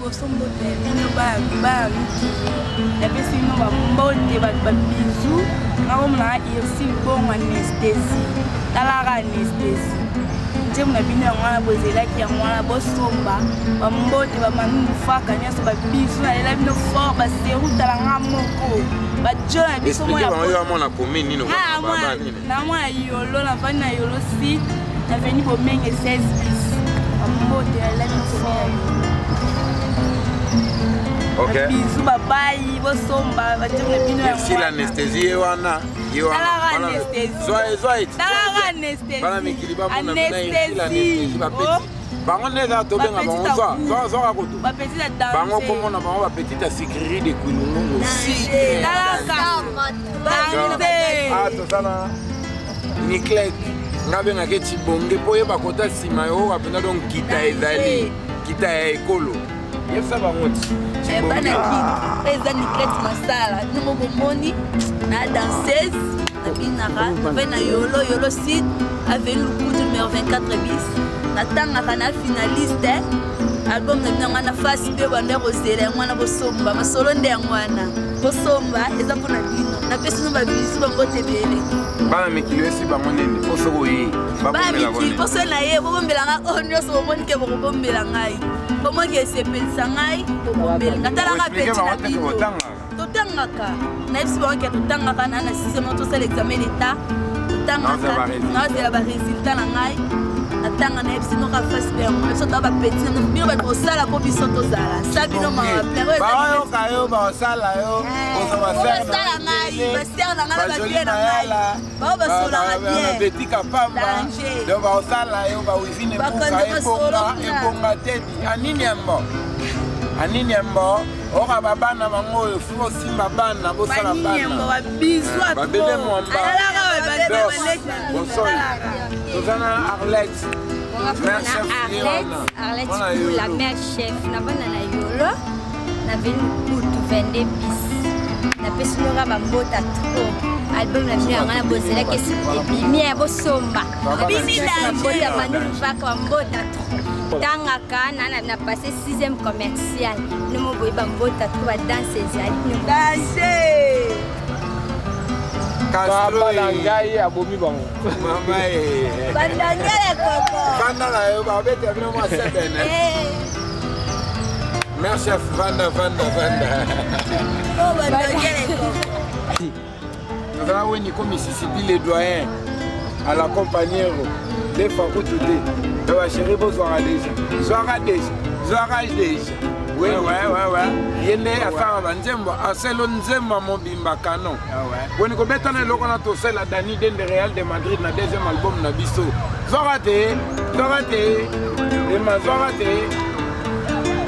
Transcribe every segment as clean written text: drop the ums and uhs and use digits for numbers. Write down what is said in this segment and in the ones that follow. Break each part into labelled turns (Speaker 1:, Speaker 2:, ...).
Speaker 1: liboso mbote bino ba napesi bino bambote babizu nakomona irsi bongo anesthésie talaka anesthésie njemu na bino yango wana bozelaki yango wana bosomba bambote bamanufaka nyonso babizu nalela bino fort baseru talanga moko bajo na biso namona yolo navandi na yolo site naveni bomenge 16 bis bambote nalela bino fort.
Speaker 2: Ok.
Speaker 1: Bisous babai bosomba bajo na bino yango
Speaker 2: si l'anesthésie wana bango neza tobenga bango zoka kutu bango komona bango bapetite asikiri de kulungu tosala niclet ngabengaka etibonge mpo oyeba kota nsima yo bapenda donc kita ezali kita ya ekolo yebisa bango ti
Speaker 1: bana kiti eza niclet masala nongo bomoni na danseuse nabinaka nave na yolo site aveni lukutu numéro 24 bis natangaka na finaliste album na bino wana fasi mpe banda kozela yango wana bosomba masolo nde yango wana bosomba eza mpona bino napesi no babisu bango tebele
Speaker 2: bana mikili esi bango nini mposo koye
Speaker 1: bana mikili mposo na ye bobombelanga oyo nyonso bomoni ke bokobombela ngai bomoki esepelisa ngai bobombeli ngatalanga peti na bino totangaka nayebisi bango ke totangaka na 6e tosala examen d'état totangaka naozela baresultat na ngai natanga nayebisi noka fasi mpe yango biso toa bapeti bino bato kosala mpo biso tozala sa bino
Speaker 2: baoyoka yo baosala yo
Speaker 1: basala ngai basere na ngai na babie na ngai bao basolaka
Speaker 2: biebetika pamba do baosala yo bawivine puka ebonga tebi anini yambo oka babana bango oyo fo osimba bana bosala bana babebe mwamba tozana Arlette
Speaker 3: la mère chef nabana na yolo naveni kutu 22 bis napesi noka bambota tro album na bino yango na bozelaki esi ebimie bosomba bambota manufaka bambota tro tangaka na passé 6e commercial nomo boyi bambota tro badanse ezali
Speaker 2: bana ngai abomi bango mama
Speaker 1: bandangele koko
Speaker 2: banda na yo babete bino mwa sebene mère chef vanda
Speaker 1: oh bandangele koko
Speaker 2: nazala weni ko Mississippi les doyens à la compagnie des fakutu te ba chéri bozwaka déjà ouais yende afara banzembo aselo nzembo mobimba canon weni ko betana eloko na tosela Dani Den de Real de Madrid na 2e album na biso zorate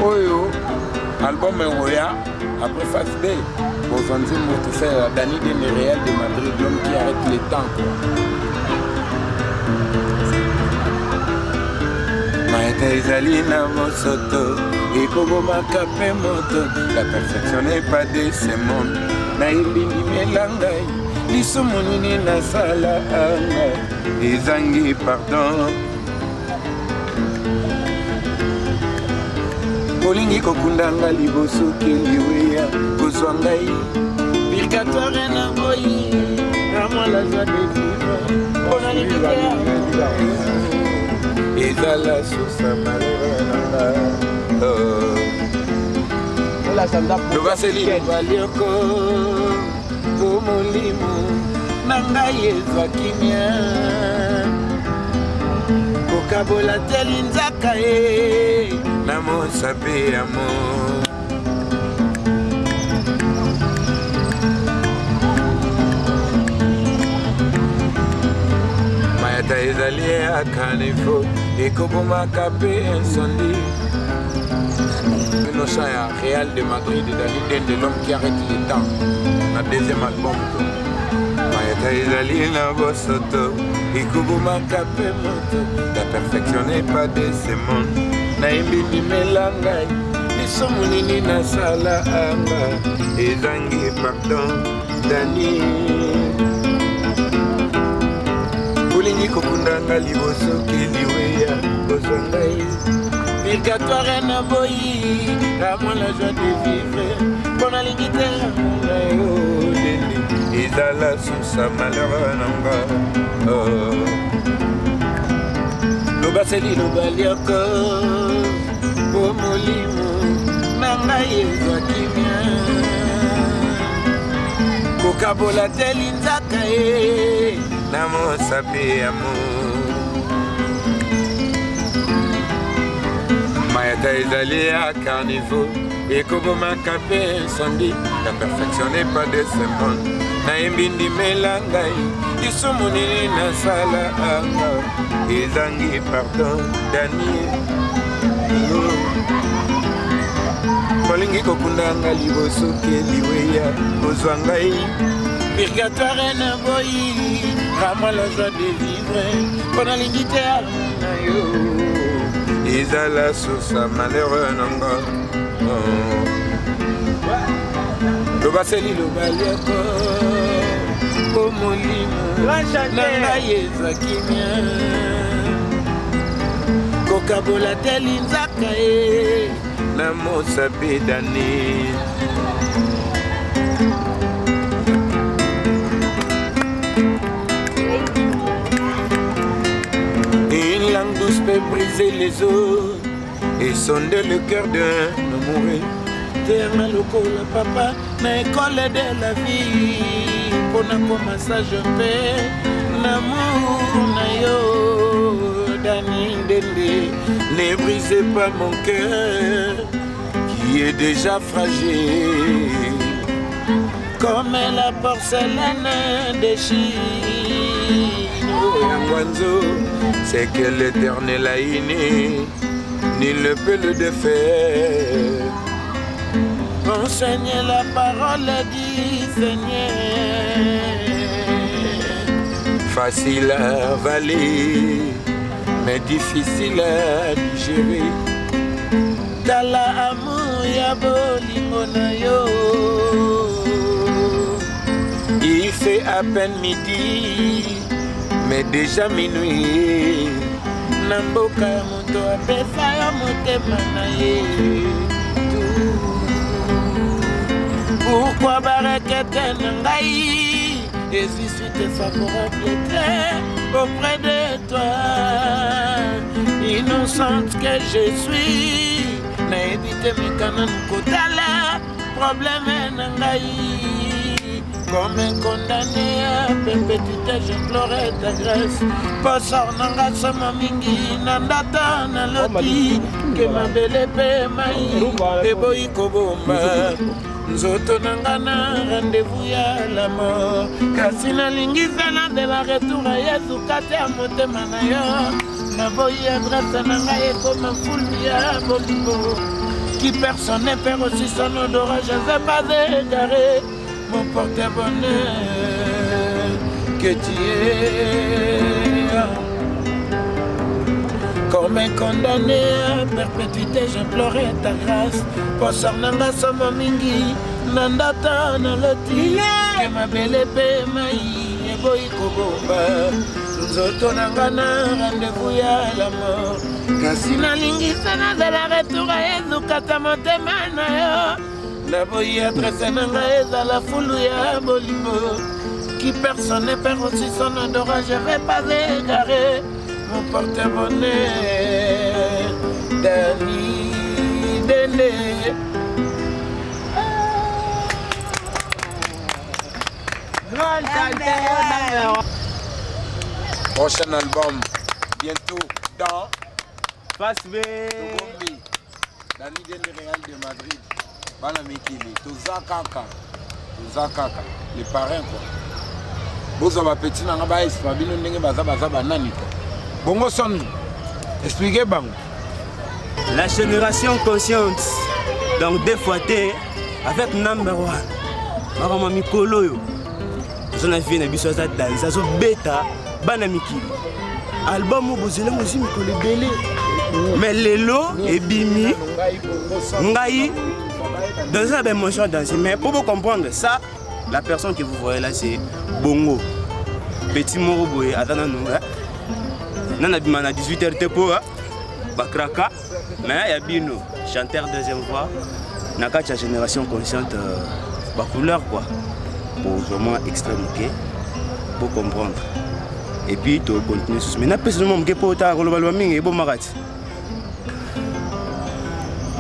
Speaker 2: oyo album Roya après face B bozanzembo tosela Dani Den de Real de Madrid l'homme qui arrête les temps maeta ezali na mosoto ekobomaka mpe moto la perfection n'est pas de ce monde nayebindimela ngai lisumu nini nasala anga ezangi pardon olingi kokundanga liboso ke liweya kozwa ngai purgatoire na boyi ramo la joie de vivre ezala susa malheur nanga lobaseli balioko po molimo na ngai ezwa kimia kokabola teli nzaka ye na mosape ya mo mayata ezali akanefo ekobomaka mpe incendi innocent ya Real de Madrid Dani Den de l'homme qui arrête le temps na 2e album mayata ezali na bosoto ekobomaka mpe moto la perfection n'est pas de ce monde nayembindimela ngai lisumu nini nasala anga ezangi pardon Dani olingi kokundanga liboso ke liweya kozwa ngai purgatoire na boyi à moi la joie de vivre pour la ligne ezala susa malheureux nanga lobaseli lobaliaka po molimo na ngai ezwaki bien kokabola te linzaka ye na mosapi ya mo mayata ezali ya carniveau ekobomaka mpe incendie la perfection n'est pas de ce monde nayembi ndimela ngai lisumu nini nasala anga ezangi pardon daniel kolingi kokundanga liboso ke liweya kozwa ngai purgatoire na boyi rama la joie de vivre mpo nalingi te na yo ezala susa malheureux nanga lobaseli lobaliako po molimo na ngai ezwaki bien kokabola te linzaka ye na mosapi dani une langue douce peut briser les os et sonder le cœur d'un amoureux terme lokola papa na école de la vie pona komassage mpe l'amour na yo Dani Dende ne brisez pas mon cœur qui est déjà fragile comme la porcelaine de Chine. Yangwanzo, c'est que l'éternel a inné, nul ne peut le défaire. Enseignez la parole du Seigneur, facile à avaler, mais difficile à digérer. Tala amour ya bolingo na yo. Il fait à peine midi, mais déjà minuit. Namboka moto apesa yo motema na ye. Pourquoi barakete nangai? Et si suite favorable auprès de toi, innocente que je suis, n'a évité mes canons kotala, problème nangai. Comme un condamné à perpétuité, j'implorais ta grâce. Passor nanga sama mingi, nandata na loti, que ma belle épée maï, et boy kobomba. Nzoto nangana rendez-vous ya la mort kasi nalingisa de la retour à Yesu kate ya motema na yo naboyi adresse na ngai ekoma fulu ya bolingo qui personne ne perd aussi son odorat je ne sais pas égarer mon porte-bonheur que tu es comme un condamné à perpétuité, j'implorais ta grâce. Pour nanga sama mingi, nandata na loti. Que ma belle épée maï, et boy kobomba. Nzoto nanga na rendez-vous ya la mort. Kasina lingi sana de la retour à Yesu kata motema na yo. La boy adresse nanga eza la foule ya bolingo. Qui personne ne perd aussi son odorat, je vais pas égarer. Mon porte-bonheur, Dani Dende. Prochain album, bientôt dans
Speaker 4: Face B.
Speaker 2: Dani Dende Real de Madrid. Bana Mikili, Tozakaka, les parrains quoi. Bozo ba petit na ba espa bino ndenge baza banani quoi. Bongo son, expliquez bang.
Speaker 4: La génération consciente, donc deux fois T, avec number one. Maman Mikolo yo. Zona vie na biso za danza zo beta bana mikili. Album bozela mozi mikolo belé. Mais lelo et bimi ngai dans ça ben mon choix danser mais pour vous comprendre ça la personne que vous voyez là c'est Bongo. Petit Moro boy attends nous. Nana bimana 18h te po bakraka mais ya bino chanteur deuxième voix na kati ya génération consciente couleur quoi pour vraiment extrême ok pour comprendre et puis tu continues mais na pesa mo mke po ta koloba lwa mingi ebo makati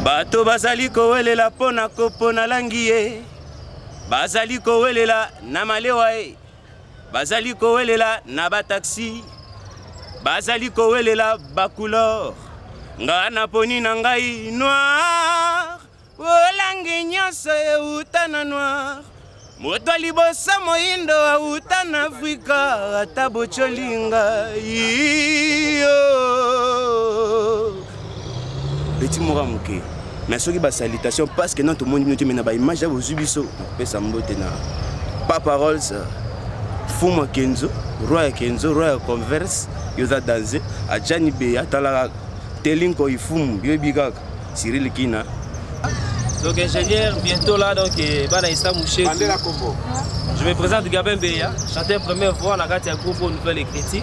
Speaker 4: bato bazali kowelela pona kopona langi ye bazali kowelela na malewa ye bazali kowelela na bataxi bazali kowelela bacouleur nga na poni na ngai noir olangi nyonso euta na noir moto liboso moyindo auta na afrika ata bocolinga petit mora moke mais soki basalutation parce que non tout le monde nous mena ba image ya bozwi biso pesa mbote na pas paroles Fuma Kenzo roi ya converse yoza danser a Jani Beya talaka telinko ifumu yobi kaka Cyril Kina.
Speaker 5: Donc ingénieur bientôt là donc bana Issa Mouché. Je me présente Gabin Beya, chanteur première fois na kati ya groupe Nouvelle Écriture.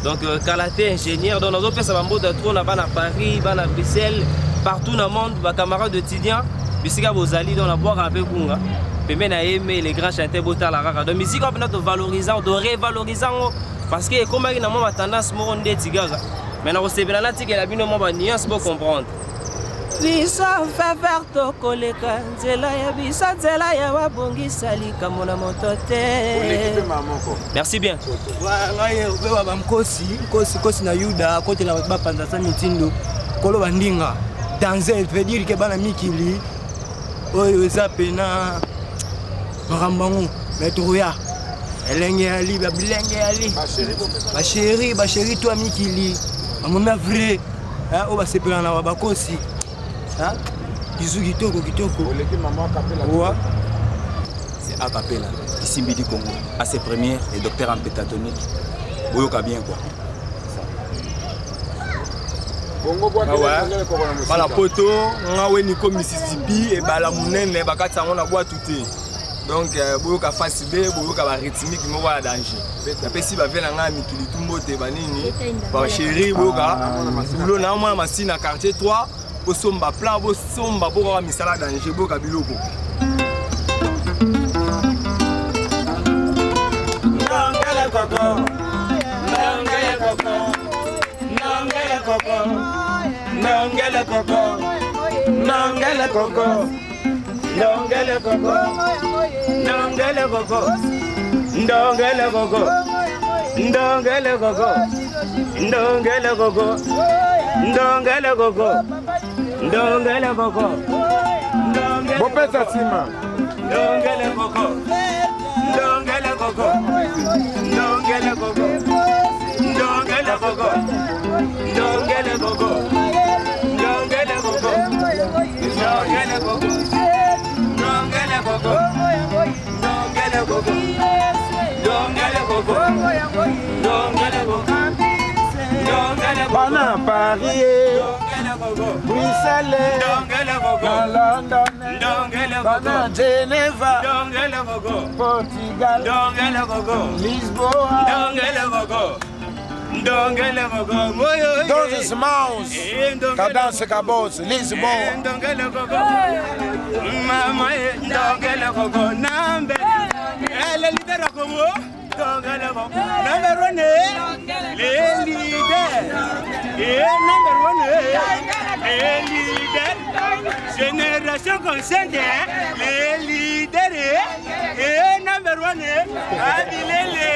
Speaker 5: Donc Kalaté ingénieur donc nous opé ça bamboda trop na bana Paris, bana Bruxelles, partout dans le monde, ba camarades étudiants, bisika bozali dans la boire avec kunga. Pemé na aimé les grands chanteurs bota la rara. Donc musique on peut valorisant, de revaloriser parce que comme il y a une tendance mo ndé tigaga. Mais na osebela na tikela bino mo ba nuance pour comprendre. Bisa faire to koleka nzela ya bisa nzela ya wabongisa likamona motote. Merci bien.
Speaker 4: Ngai obewa ba mkosi na Yuda kote la ba panza sa mitindo kolo bandinga. Danser veut dire que bana mikili oyo eza pena makambango metruya elenge ali ba bilenge ali ba chéri toi mikili amona vrai hein o ba sepela na bakosi hein bizu kitoko oleki maman kapela ouais c'est a kapela ici Mbidi Congo à ses premières et docteur en pétatonique oyoka bien quoi bala poto nga weni ko Mississippi et bala munene bakati sango na bwa tuté donc boyoka fasibé boyoka ba rythmique mo wa danger na pesi ba vela nga mikili tumbote banini ba chéri boyoka bulo na mwa masina quartier 3 bosomba plan bosomba boka misala danger boyoka biloko ngala koko Nongele koko, nongele koko, nongele koko, nongele koko, nongele koko, nongele koko, nongele koko, nongele koko, nongele koko, bopesa sima, nongele koko, nongele koko, nongele koko, nongele koko. Ndongele gogo, ndongele gogo, ndongele gogo, ndongele gogo, ndongele gogo, ndongele gogo, ndongele gogo, ndongele gogo. Bana Paris, Bruxelles, ndongele gogo, London, ndongele gogo, bana Geneva, ndongele gogo, Portugal, ndongele gogo, Lisboa, ndongele gogo. Ndongele gogo moyo
Speaker 2: Doses Mouse Cadence Cabos Lisbon
Speaker 4: Ndongele gogo mama ndongele gogo nambe ele leader como ndongele gogo number 1 les leaders number 1 les leaders génération consciente les leaders number 1 abilele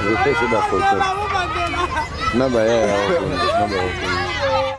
Speaker 2: Je fais sur la photo. Non, bah,